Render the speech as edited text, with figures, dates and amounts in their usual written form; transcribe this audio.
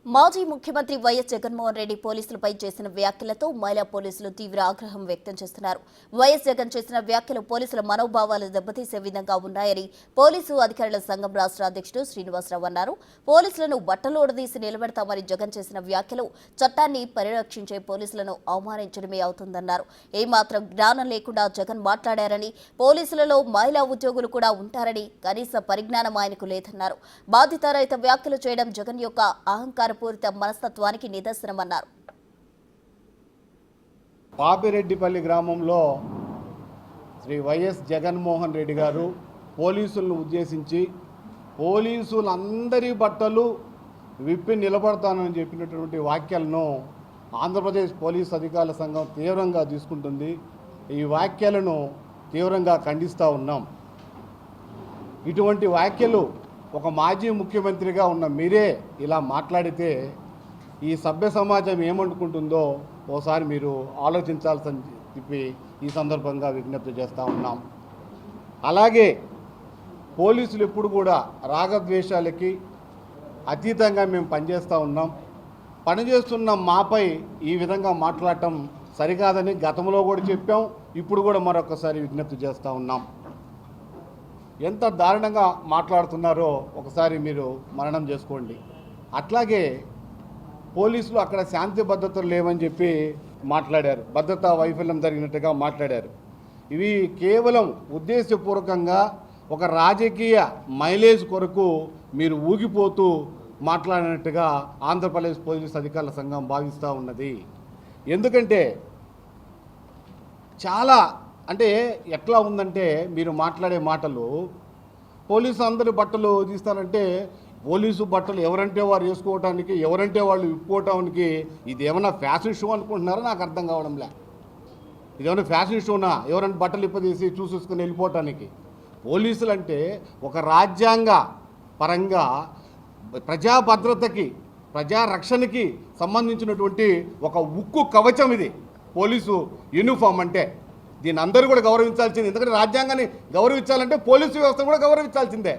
మాజీ ముఖ్యమంత్రి వైఎస్ జగన్మోహన్ రెడ్డి పోలీసులపై చేసిన వ్యాఖ్యలతో మహిళా పోలీసులు తీవ్ర ఆగ్రహం వ్యక్తం చేస్తున్నారు. వైఎస్ జగన్ చేసిన వ్యాఖ్యలు పోలీసుల మనోభావాలు దెబ్బతీసే విధంగా ఉన్నాయని పోలీసు అధికారుల సంఘం రాష్ట్ర అధ్యక్షుడు శ్రీనివాసరావు అన్నారు. పోలీసులను బట్టలోడదీసి నిలబెడతామని జగన్ చేసిన వ్యాఖ్యలు చట్టాన్ని పరిరక్షించే పోలీసులను అవమానించడమే అవుతుందన్నారు. ఏమాత్రం జ్ఞానం లేకుండా జగన్ మాట్లాడారని, పోలీసులలో మహిళా ఉద్యోగులు కూడా ఉంటారని కనీస పరిజ్ఞానం ఆయనకు లేదన్నారు. బాధితారహిత వ్యాఖ్యలు చేయడం జగన్ యొక్క అహంకార పూరిత మనస్తత్వానికి నిదర్శనమన్నారు. పాపిరెడ్డిపల్లి గ్రామంలో శ్రీ వైఎస్ జగన్మోహన్ రెడ్డి గారు పోలీసులను ఉద్దేశించి పోలీసులందరి బట్టలు విప్పి నిలబడతానని చెప్పినటువంటి వాక్యాలను ఆంధ్రప్రదేశ్ పోలీస్ అధికారుల సంఘం తీవ్రంగా తీసుకుంటుంది. ఈ వ్యాఖ్యలను తీవ్రంగా ఖండిస్తూ ఉన్నాం. ఇటువంటి వ్యాఖ్యలు ఒక మాజీ ముఖ్యమంత్రిగా ఉన్న మీరే ఇలా మాట్లాడితే ఈ సభ్య సమాజం ఏమనుకుంటుందో ఓసారి మీరు ఆలోచించాల్సిన చెప్పి ఈ సందర్భంగా విజ్ఞప్తి చేస్తూ ఉన్నాం. అలాగే పోలీసులు ఎప్పుడు కూడా రాగద్వేషాలకి అతీతంగా మేము పనిచేస్తూ ఉన్నాం. పనిచేస్తున్న మాపై ఈ విధంగా మాట్లాడటం సరికాదని గతంలో కూడా చెప్పాం, ఇప్పుడు కూడా మరొకసారి విజ్ఞప్తి చేస్తూ ఉన్నాం. ఎంత దారుణంగా మాట్లాడుతున్నారో ఒకసారి మీరు మననం చేసుకోండి. అట్లాగే పోలీసులు అక్కడ శాంతి భద్రతలు లేవని చెప్పి మాట్లాడారు, భద్రతా వైఫల్యం జరిగినట్టుగా మాట్లాడారు. ఇవి కేవలం ఉద్దేశపూర్వకంగా ఒక రాజకీయ మైలేజ్ కొరకు మీరు ఊగిపోతూ మాట్లాడినట్టుగా ఆంధ్రప్రదేశ్ పోలీస్ అధికారుల సంఘం భావిస్తూ ఉన్నది. ఎందుకంటే చాలా అంటే ఎట్లా ఉందంటే మీరు మాట్లాడే మాటలు పోలీసు అందరి బట్టలు తీస్తారంటే పోలీసు బట్టలు ఎవరంటే వారు వేసుకోవడానికి, ఎవరంటే వాళ్ళు విప్పుకోవటానికి ఇది ఏమన్నా ఫ్యాషన్ షో అనుకుంటున్నారో నాకు అర్థం కావడంలే. ఇదేమన్నా ఫ్యాషన్ షోనా ఎవరైనా బట్టలు ఇప్పదీసి చూసుకొని వెళ్ళిపోవటానికి? పోలీసులు అంటే ఒక రాజ్యాంగ పరంగా ప్రజా భద్రతకి, ప్రజారక్షణకి సంబంధించినటువంటి ఒక ఉక్కు కవచం ఇది పోలీసు యూనిఫామ్ అంటే. దీన్ని అందరూ కూడా గౌరవించాల్సింది. ఎందుకంటే రాజ్యాంగాన్ని గౌరవించాలంటే పోలీసు వ్యవస్థ కూడా గౌరవించాల్సిందే.